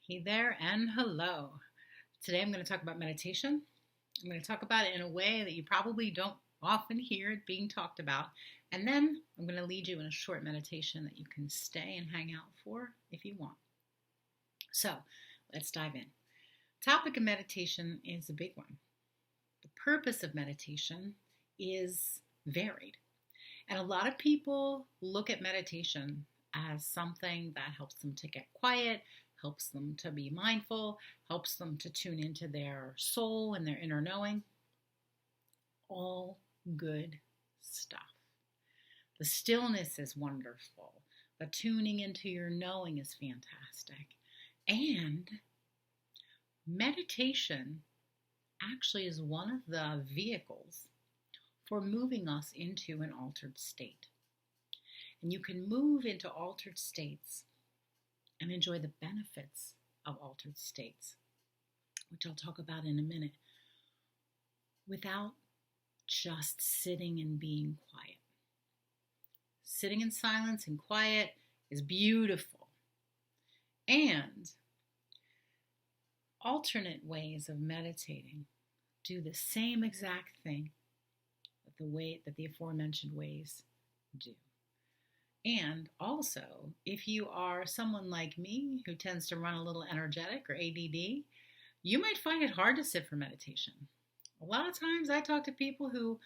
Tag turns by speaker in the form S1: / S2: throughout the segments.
S1: Hey there and hello. Today I'm going to talk about meditation. I'm going to talk about it in a way that you probably don't often hear it being talked about. And then I'm going to lead you in a short meditation that you can stay and hang out for if you want. So let's dive in. Topic of meditation is a big one. The purpose of meditation is varied. And a lot of people look at meditation as something that helps them to get quiet, helps them to be mindful, helps them to tune into their soul and their inner knowing. All good stuff. The stillness is wonderful. The tuning into your knowing is fantastic. And meditation actually is one of the vehicles for moving us into an altered state. And you can move into altered states and enjoy the benefits of altered states, which I'll talk about in a minute, without just sitting and being quiet. Sitting in silence and quiet is beautiful. And alternate ways of meditating do the same exact thing that the aforementioned ways do. And also, if you are someone like me who tends to run a little energetic or ADD, you might find it hard to sit for meditation. A lot of times I talk to people who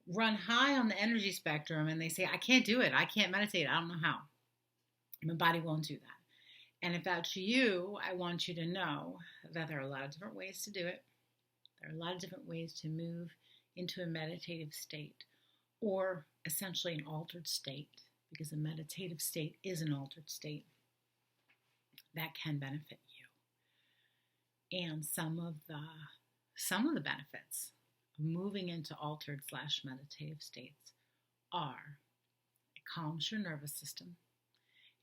S1: run high on the energy spectrum and they say, I can't do it. I can't meditate. I don't know how. My body won't do that. And if that's you, I want you to know that there are a lot of different ways to do it. There are a lot of different ways to move into a meditative state, or essentially an altered state, because a meditative state is an altered state that can benefit you. And some of the benefits of moving into altered / meditative states are: it calms your nervous system,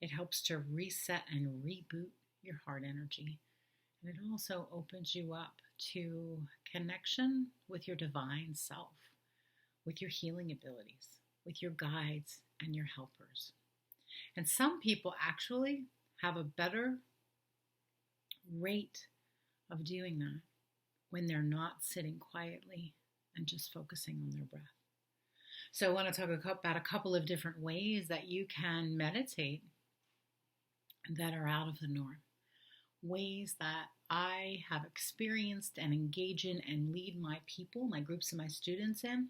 S1: it helps to reset and reboot your heart energy, and it also opens you up to connection with your divine self, with your healing abilities, with your guides and your helpers. And some people actually have a better rate of doing that when they're not sitting quietly and just focusing on their breath. So I want to talk about a couple of different ways that you can meditate that are out of the norm. Ways that I have experienced and engage in and lead my people, my groups and my students in,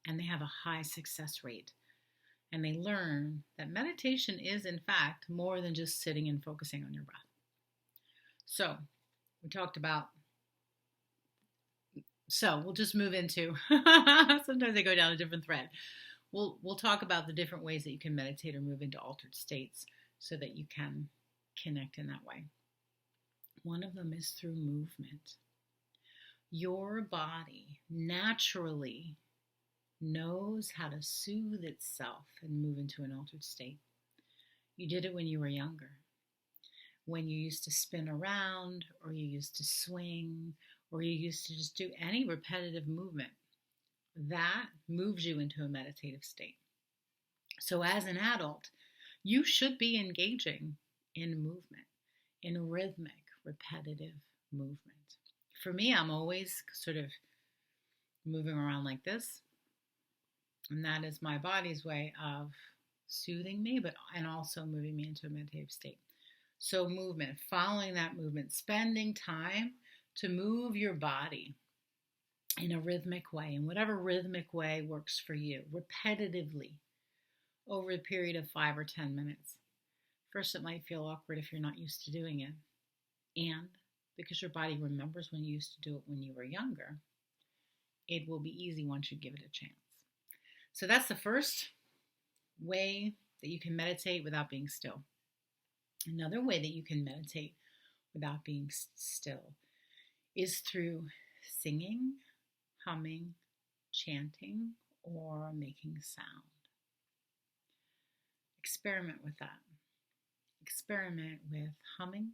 S1: and they have a high success rate. And they learn that meditation is, in fact, more than just sitting and focusing on your breath. So we'll just move into, sometimes I go down a different thread. We'll talk about the different ways that you can meditate or move into altered states so that you can connect in that way. One of them is through movement. Your body naturally knows how to soothe itself and move into an altered state. You did it when you were younger, when you used to spin around, or you used to swing, or you used to just do any repetitive movement. That moves you into a meditative state. So as an adult, you should be engaging in movement, in rhythmic, repetitive movement. For me, I'm always sort of moving around like this. And that is my body's way of soothing me, and also moving me into a meditative state. So movement, following that movement, spending time to move your body in a rhythmic way, in whatever rhythmic way works for you, repetitively over a period of 5 or 10 minutes. First, it might feel awkward if you're not used to doing it. And because your body remembers when you used to do it when you were younger, it will be easy once you give it a chance. So that's the first way that you can meditate without being still. Another way that you can meditate without being still is through singing, humming, chanting, or making sound. Experiment with that. Experiment with humming,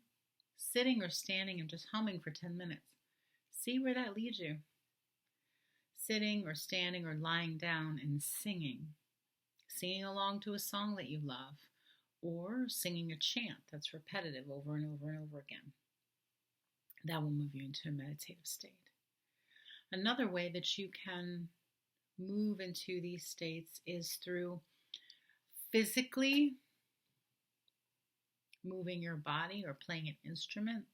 S1: sitting or standing and just humming for 10 minutes. See where that leads you. Sitting or standing or lying down and singing along to a song that you love, or singing a chant that's repetitive over and over and over again. That will move you into a meditative state. Another way that you can move into these states is through physically moving your body or playing an instrument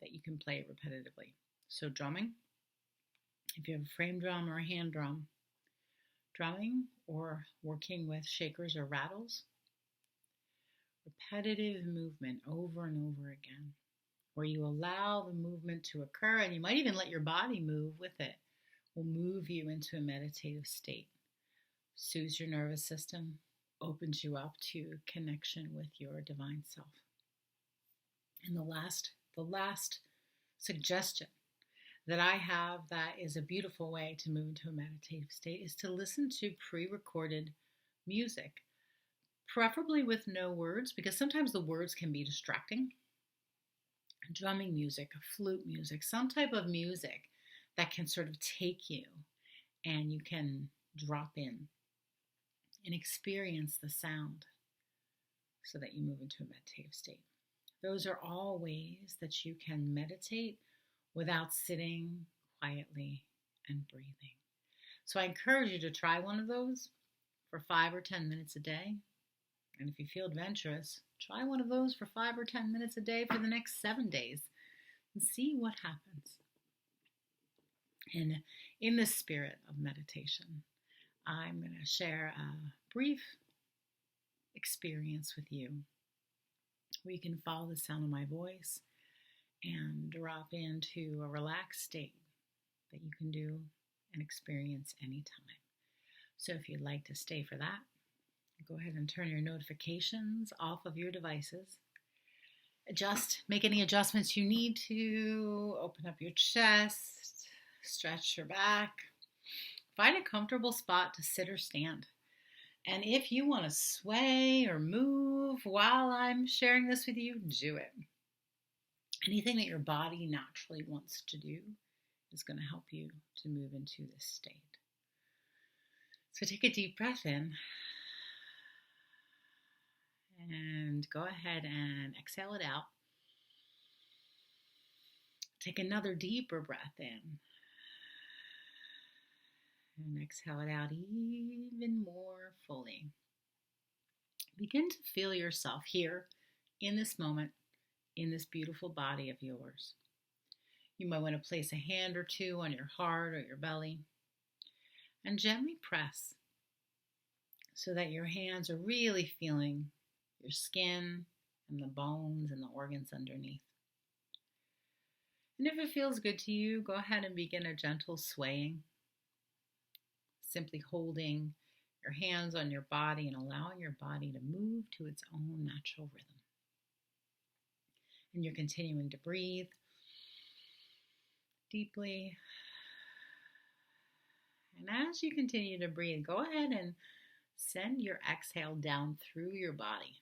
S1: that you can play repetitively. So drumming, if you have a frame drum or a hand drum, drumming or working with shakers or rattles, repetitive movement over and over again, where you allow the movement to occur, and you might even let your body move with it, will move you into a meditative state, soothes your nervous system, opens you up to connection with your divine self. And the last suggestion that I have that is a beautiful way to move into a meditative state is to listen to pre-recorded music, preferably with no words, because sometimes the words can be distracting. Drumming music, flute music, some type of music that can sort of take you and you can drop in and experience the sound so that you move into a meditative state. Those are all ways that you can meditate without sitting quietly and breathing. So I encourage you to try one of those for 5 or 10 minutes a day. And if you feel adventurous, try one of those for 5 or 10 minutes a day for the next 7 days and see what happens. And in the spirit of meditation, I'm going to share a brief experience with you where you can follow the sound of my voice and drop into a relaxed state that you can do and experience anytime. So if you'd like to stay for that, go ahead and turn your notifications off of your devices. Make any adjustments you need to. Open up your chest, stretch your back. Find a comfortable spot to sit or stand. And if you want to sway or move while I'm sharing this with you, do it. Anything that your body naturally wants to do is going to help you to move into this state. So take a deep breath in and go ahead and exhale it out. Take another deeper breath in and exhale it out even more fully. Begin to feel yourself here in this moment, in this beautiful body of yours. You might want to place a hand or two on your heart or your belly and gently press so that your hands are really feeling your skin and the bones and the organs underneath. And if it feels good to you, go ahead and begin a gentle swaying, simply holding your hands on your body and allowing your body to move to its own natural rhythm. And you're continuing to breathe deeply. And as you continue to breathe, go ahead and send your exhale down through your body.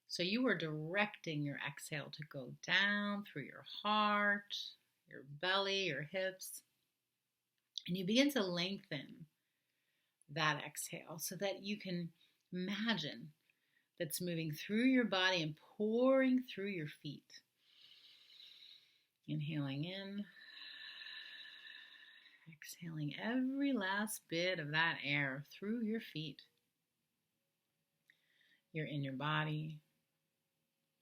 S1: So you are directing your exhale to go down through your heart, your belly, your hips. And you begin to lengthen that exhale so that you can imagine that's moving through your body and pouring through your feet. Inhaling in, exhaling every last bit of that air through your feet. You're in your body,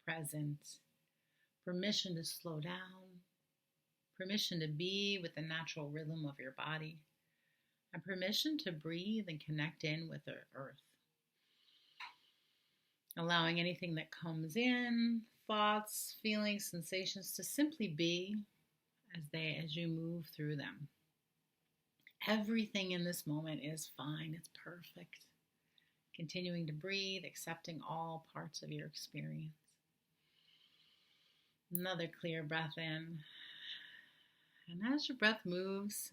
S1: present, permission to slow down, permission to be with the natural rhythm of your body, and permission to breathe and connect in with the earth. Allowing anything that comes in, thoughts, feelings, sensations, to simply be as you move through them. Everything in this moment is fine. It's perfect. Continuing to breathe, accepting all parts of your experience. Another clear breath in. And as your breath moves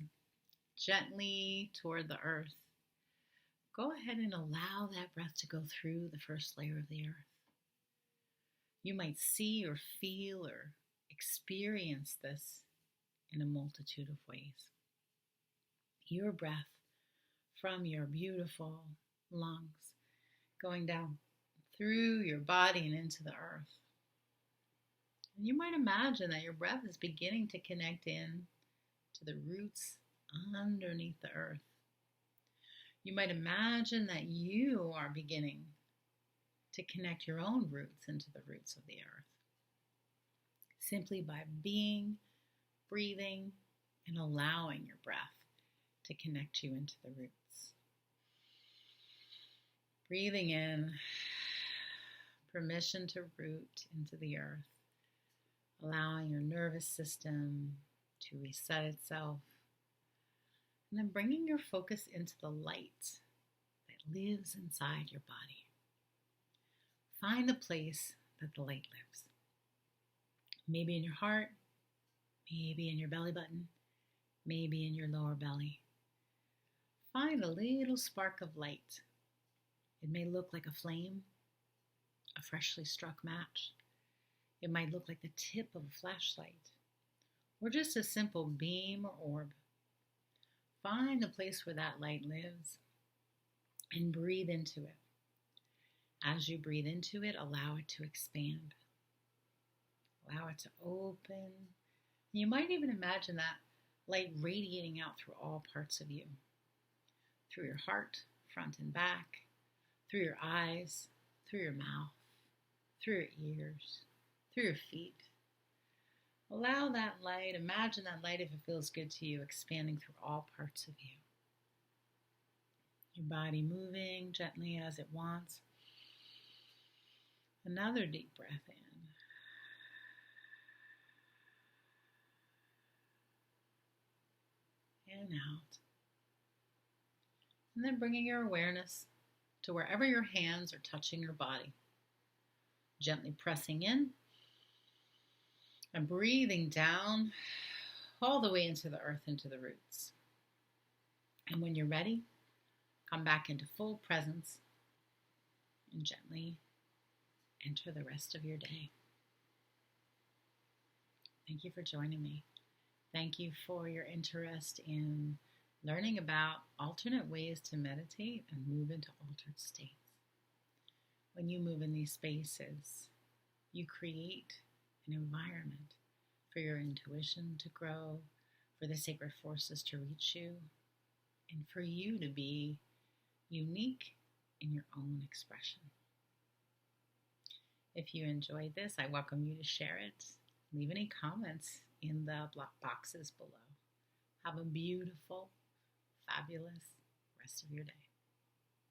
S1: gently toward the earth, go ahead and allow that breath to go through the first layer of the earth. You might see or feel or experience this in a multitude of ways. Your breath from your beautiful lungs going down through your body and into the earth. And you might imagine that your breath is beginning to connect in to the roots underneath the earth. You might imagine that you are beginning to connect your own roots into the roots of the earth, simply by being, breathing, and allowing your breath to connect you into the roots. Breathing in, permission to root into the earth, allowing your nervous system to reset itself, and then bringing your focus into the light that lives inside your body. Find the place that the light lives. Maybe in your heart, maybe in your belly button, maybe in your lower belly. Find a little spark of light. It may look like a flame, a freshly struck match. It might look like the tip of a flashlight, or just a simple beam or orb. Find the place where that light lives and breathe into it. As you breathe into it, allow it to expand. Allow it to open. You might even imagine that light radiating out through all parts of you. Through your heart, front and back, through your eyes, through your mouth, through your ears, through your feet. Allow that light, imagine that light, if it feels good to you, expanding through all parts of you. Your body moving gently as it wants. Another deep breath in. And out. And then bringing your awareness to wherever your hands are touching your body. Gently pressing in and breathing down all the way into the earth, into the roots. And when you're ready, come back into full presence and gently enter the rest of your day. Thank you for joining me. Thank you for your interest in learning about alternate ways to meditate and move into altered states. When you move in these spaces, you create an environment for your intuition to grow, for the sacred forces to reach you, and for you to be unique in your own expression. If you enjoyed this, I welcome you to share it. Leave any comments in the boxes below. Have a beautiful, fabulous rest of your day.